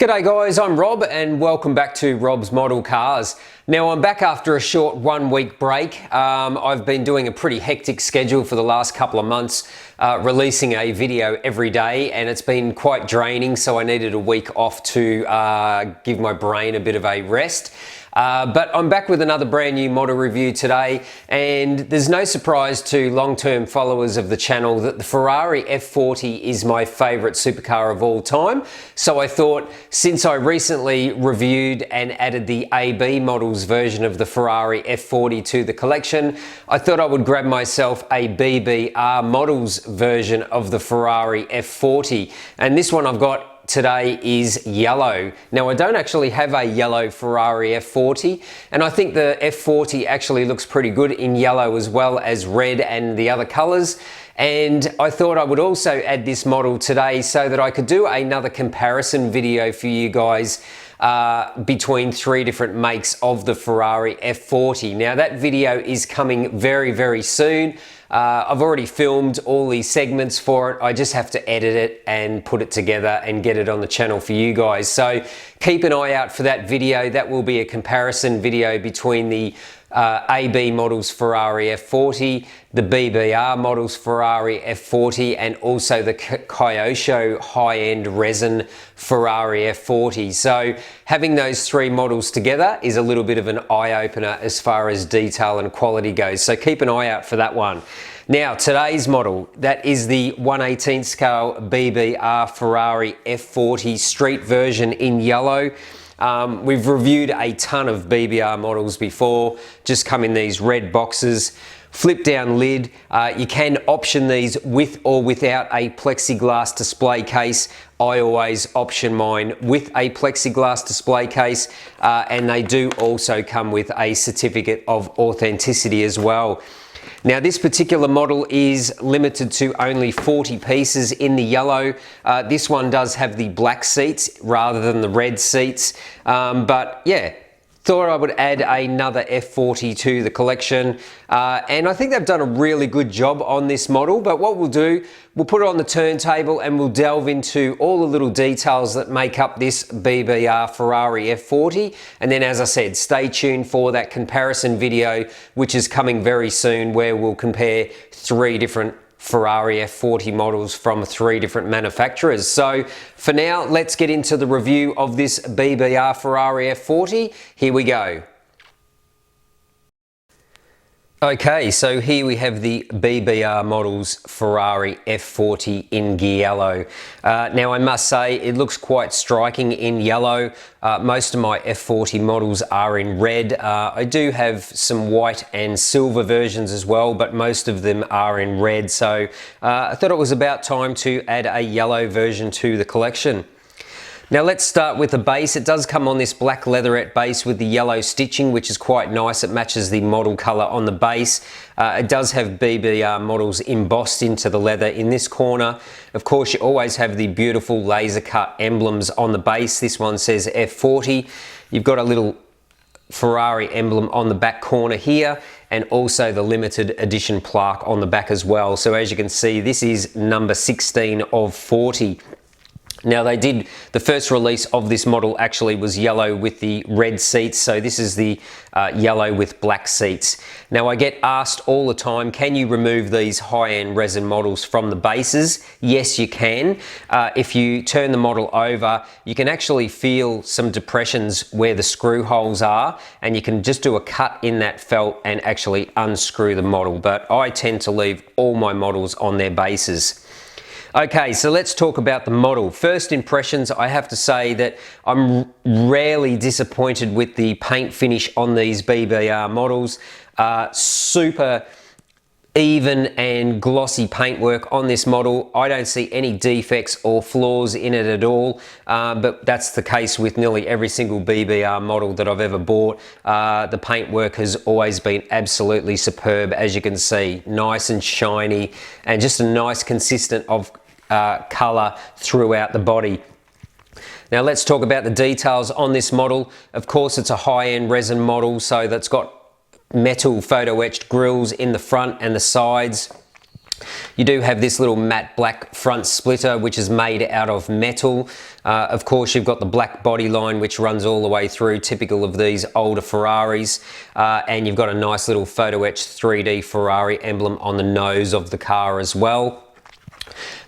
G'day guys, I'm Rob and welcome back to Rob's Model Cars. Now I'm back after a short 1 week break. I've been doing a pretty hectic schedule for the last couple of months, releasing a video every day, and it's been quite draining, so I needed a week off to give my brain a bit of a rest. But I'm back with another brand new model review today, and there's no surprise to long-term followers of the channel that the Ferrari F40 is my favourite supercar of all time. So I thought, since I recently reviewed and added the AB Models version of the Ferrari F40 to the collection, I thought I would grab myself a BBR Models version of the Ferrari F40. And this one I've got today is yellow. Now I don't actually have a yellow Ferrari F40, and I think the F40 actually looks pretty good in yellow as well as red and the other colors. And I thought I would also add this model today so that I could do another comparison video for you guys between three different makes of the Ferrari F40. Now that video is coming very soon. I've already filmed all these segments for it. I just have to edit it and put it together and get it on the channel for you guys. So keep an eye out for that video. That will be a comparison video between the AB Models Ferrari F40, the BBR Models Ferrari F40, and also the Kyosho high-end resin Ferrari F40. So having those three models together is a little bit of an eye-opener as far as detail and quality goes. So keep an eye out for that one. Now today's model, that is the 1/18 scale BBR Ferrari F40 street version in yellow. We've reviewed a ton of BBR models before, just come in these red boxes, flip down lid. You can option these with or without a plexiglass display case. I always option mine with a plexiglass display case, and they do also come with a certificate of authenticity as well. Now this particular model is limited to only 40 pieces in the yellow. This one does have the black seats rather than the red seats, but yeah, thought I would add another F40 to the collection, and I think they've done a really good job on this model. But what we'll do, we'll put it on the turntable and we'll delve into all the little details that make up this BBR Ferrari F40, and then, as I said, stay tuned for that comparison video, which is coming very soon, where we'll compare three different Ferrari F40 models from three different manufacturers. So for now, let's get into the review of this BBR Ferrari F40. Here we go. Okay, so here we have the BBR Models Ferrari F40 in Giallo. Now I must say it looks quite striking in yellow. Most of my F40 models are in red. I do have some white and silver versions as well, but most of them are in red. So I thought it was about time to add a yellow version to the collection. Now let's start with the base. It does come on this black leatherette base with the yellow stitching, which is quite nice. It matches the model colour on the base. It does have BBR models embossed into the leather in this corner. Of course, you always have the beautiful laser cut emblems on the base. This one says F40. You've got a little Ferrari emblem on the back corner here, and also the limited edition plaque on the back as well. So as you can see, this is number 16 of 40. Now the first release of this model actually was yellow with the red seats, so this is the yellow with black seats. Now I get asked all the time, can you remove these high-end resin models from the bases? Yes, you can. If you turn the model over, you can actually feel some depressions where the screw holes are, and you can just do a cut in that felt and actually unscrew the model. But I tend to leave all my models on their bases. Okay, so let's talk about the model. First impressions, I have to say that I'm rarely disappointed with the paint finish on these BBR models. Super even and glossy paintwork on this model. I don't see any defects or flaws in it at all, but that's the case with nearly every single BBR model that I've ever bought. The paintwork has always been absolutely superb, as you can see. Nice and shiny, and just a nice consistent of colour throughout the body. Now let's talk about the details on this model. Of course, it's a high-end resin model, so that's got metal photo etched grills in the front and the sides. You do have this little matte black front splitter, which is made out of metal. Of course, you've got the black body line, which runs all the way through, typical of these older Ferraris. And you've got a nice little photo etched 3D Ferrari emblem on the nose of the car as well.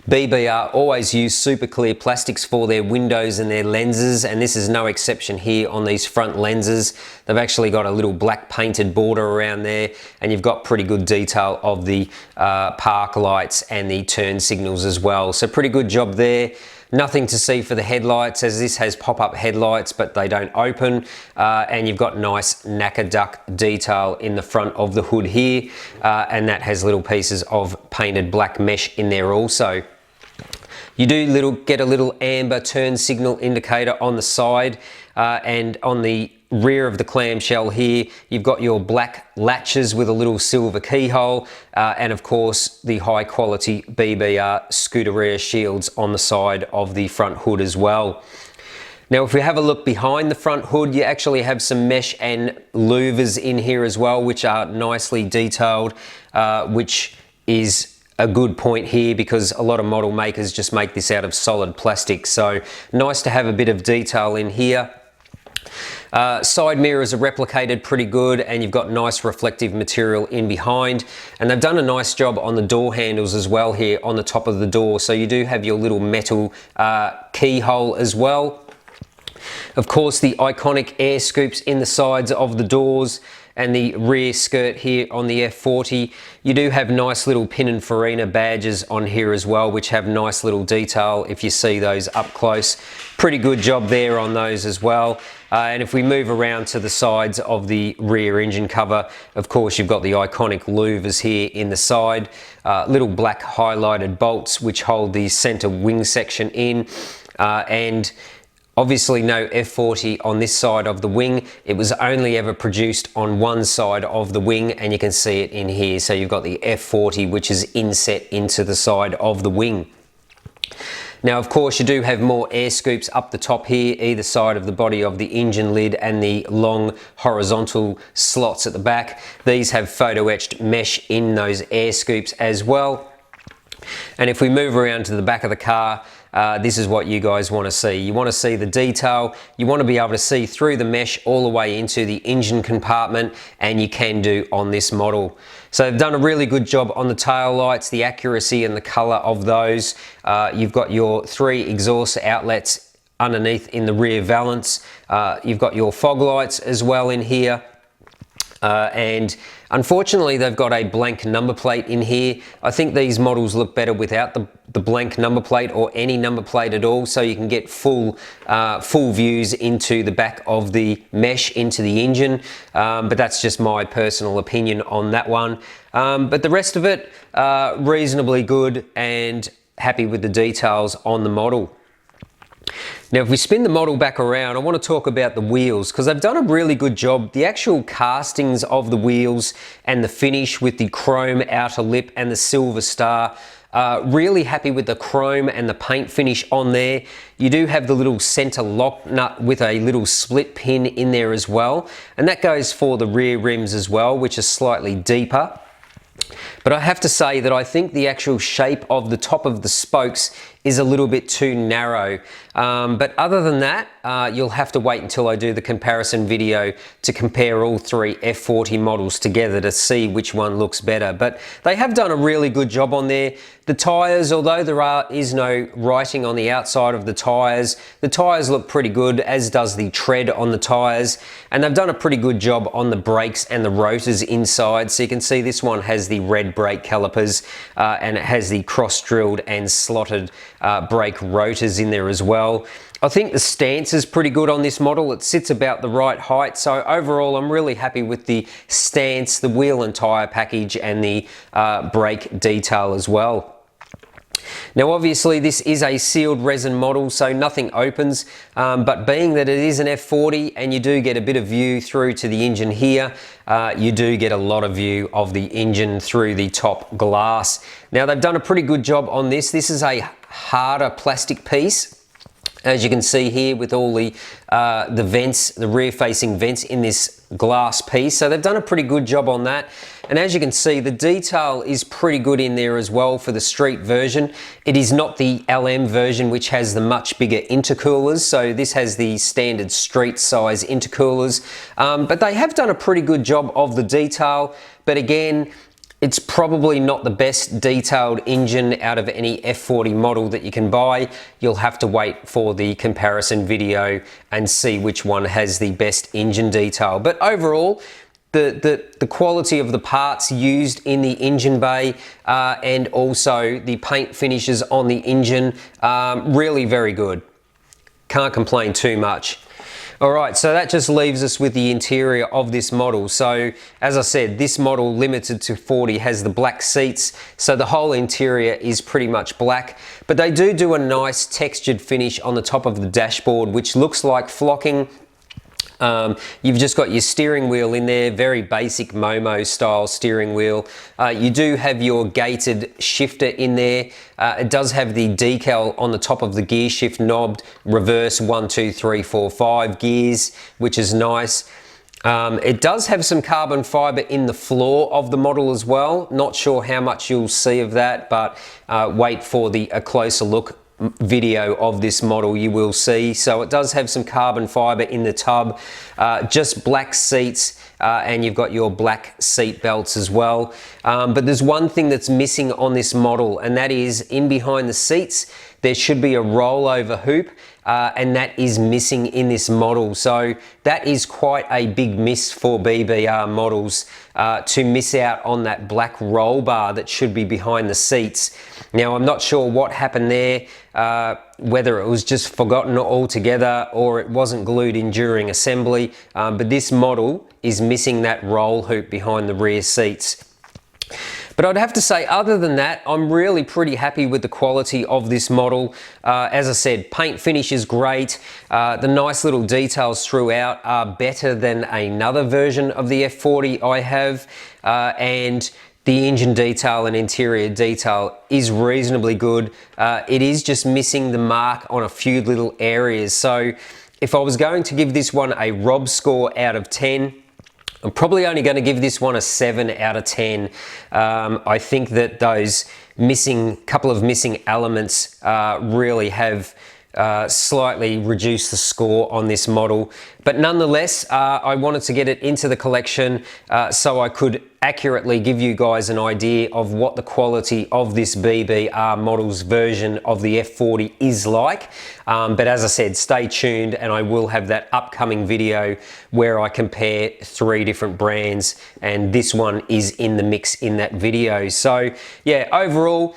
BBR always use super clear plastics for their windows and their lenses, and this is no exception here on these front lenses. They've actually got a little black painted border around there, and you've got pretty good detail of the park lights and the turn signals as well. So pretty good job there. Nothing to see for the headlights, as this has pop-up headlights, but they don't open. And you've got nice knacker duck detail in the front of the hood here, and that has little pieces of painted black mesh in there also. You do get a little amber turn signal indicator on the side, and on the rear of the clamshell here, you've got your black latches with a little silver keyhole, and of course the high quality BBR Scuderia shields on the side of the front hood as well. Now, if we have a look behind the front hood, you actually have some mesh and louvers in here as well, which are nicely detailed, which is a good point here because a lot of model makers just make this out of solid plastic. So nice to have a bit of detail in here. Side mirrors are replicated pretty good, and you've got nice reflective material in behind, and they've done a nice job on the door handles as well here on the top of the door. So you do have your little metal keyhole as well. Of course, the iconic air scoops in the sides of the doors and the rear skirt here on the F40. You do have nice little Pininfarina badges on here as well, which have nice little detail if you see those up close. Pretty good job there on those as well. And if we move around to the sides of the rear engine cover, of course you've got the iconic louvers here in the side, little black highlighted bolts which hold the center wing section in, and obviously no F40 on this side of the wing. It was only ever produced on one side of the wing, and you can see it in here. So you've got the F40 which is inset into the side of the wing. Now, of course, you do have more air scoops up the top here, either side of the body of the engine lid, and the long horizontal slots at the back. These have photo etched mesh in those air scoops as well. And if we move around to the back of the car, this is what you guys want to see. You want to see the detail. You want to be able to see through the mesh all the way into the engine compartment, and you can do on this model. So they've done a really good job on the tail lights, the accuracy and the color of those. You've got your 3 exhaust outlets underneath in the rear valance. You've got your fog lights as well in here. And unfortunately, they've got a blank number plate in here. I think these models look better without the blank number plate, or any number plate at all, so you can get full views into the back of the mesh into the engine. But that's just my personal opinion on that one. But the rest of it, reasonably good, and happy with the details on the model. Now, if we spin the model back around, I want to talk about the wheels, because they've done a really good job. The actual castings of the wheels and the finish with the chrome outer lip and the silver star, really happy with the chrome and the paint finish on there. You do have the little center lock nut with a little split pin in there as well, and that goes for the rear rims as well, which is slightly deeper. But I have to say that I think the actual shape of the top of the spokes is a little bit too narrow. But other than that, you'll have to wait until I do the comparison video to compare all 3 F40 models together to see which one looks better. But they have done a really good job on there. The tyres, although there is no writing on the outside of the tyres look pretty good, as does the tread on the tyres. And they've done a pretty good job on the brakes and the rotors inside. So you can see this one has the red brake calipers, and it has the cross-drilled and slotted brake rotors in there as well. I think the stance is pretty good on this model. It sits about the right height. So overall, I'm really happy with the stance, the wheel and tyre package, and the brake detail as well. Now, obviously, this is a sealed resin model, so nothing opens, but being that it is an F40 and you do get a bit of view through to the engine here, you do get a lot of view of the engine through the top glass. Now, they've done a pretty good job on this. This is a harder plastic piece, as you can see here, with all the vents, the rear-facing vents in this glass piece. So they've done a pretty good job on that. And as you can see, the detail is pretty good in there as well for the street version. It is not the LM version, which has the much bigger intercoolers. So this has the standard street size intercoolers. But they have done a pretty good job of the detail. But again, it's probably not the best detailed engine out of any F40 model that you can buy. You'll have to wait for the comparison video and see which one has the best engine detail. But overall, the quality of the parts used in the engine bay and also the paint finishes on the engine, really very good. Can't complain too much. Alright, so that just leaves us with the interior of this model. So as I said, this model limited to 40 has the black seats, so the whole interior is pretty much black, but they do a nice textured finish on the top of the dashboard, which looks like flocking. You've just got your steering wheel in there, very basic Momo style steering wheel. You do have your gated shifter in there. It does have the decal on the top of the gear shift knob, reverse 1, 2, 3, 4, 5 gears, which is nice. It does have some carbon fiber in the floor of the model as well. Not sure how much you'll see of that, but wait for a closer look video of this model, you will see. So it does have some carbon fiber in the tub, just black seats, and you've got your black seat belts as well. But there's one thing that's missing on this model, and that is in behind the seats there should be a rollover hoop, and that is missing in this model. So that is quite a big miss for BBR models, to miss out on that black roll bar that should be behind the seats. Now, I'm not sure what happened there, whether it was just forgotten altogether or it wasn't glued in during assembly, but this model is missing that roll hoop behind the rear seats. But I'd have to say, other than that, I'm really pretty happy with the quality of this model. As I said, paint finish is great. The nice little details throughout are better than another version of the F40 I have. And the engine detail and interior detail is reasonably good. It is just missing the mark on a few little areas. So if I was going to give this one a Rob score out of 10, I'm probably only going to give this one a 7 out of 10. I think that those couple of missing elements really have slightly reduced the score on this model. But nonetheless, I wanted to get it into the collection so I could accurately give you guys an idea of what the quality of this BBR Models version of the F40 is like. But as I said, stay tuned and I will have that upcoming video where I compare 3 different brands, and this one is in the mix in that video. So yeah, overall,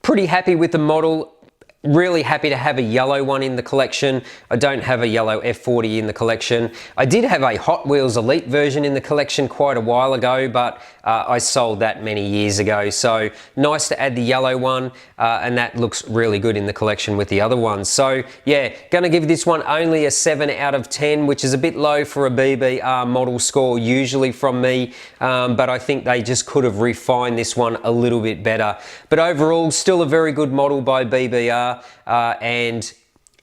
pretty happy with the model. Really happy to have a yellow one in the collection. I don't have a yellow F40 in the collection. I did have a Hot Wheels Elite version in the collection quite a while ago, but I sold that many years ago. So nice to add the yellow one, and that looks really good in the collection with the other ones. So yeah, gonna give this one only a 7 out of 10, which is a bit low for a BBR model score usually from me, but I think they just could have refined this one a little bit better. But overall, still a very good model by BBR. And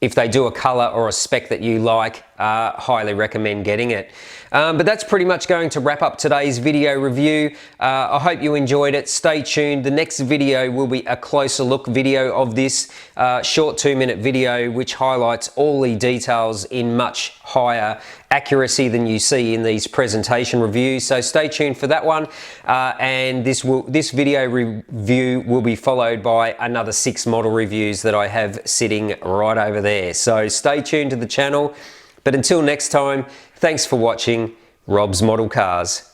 if they do a color or a spec that you like, highly recommend getting it. But that's pretty much going to wrap up today's video review. I hope you enjoyed it. Stay tuned. The next video will be a closer look video of this short 2-minute video, which highlights all the details in much higher accuracy than you see in these presentation reviews. So stay tuned for that one. And this video review will be followed by another 6 model reviews that I have sitting right over there. So stay tuned to the channel. But until next time, thanks for watching Rob's Model Cars.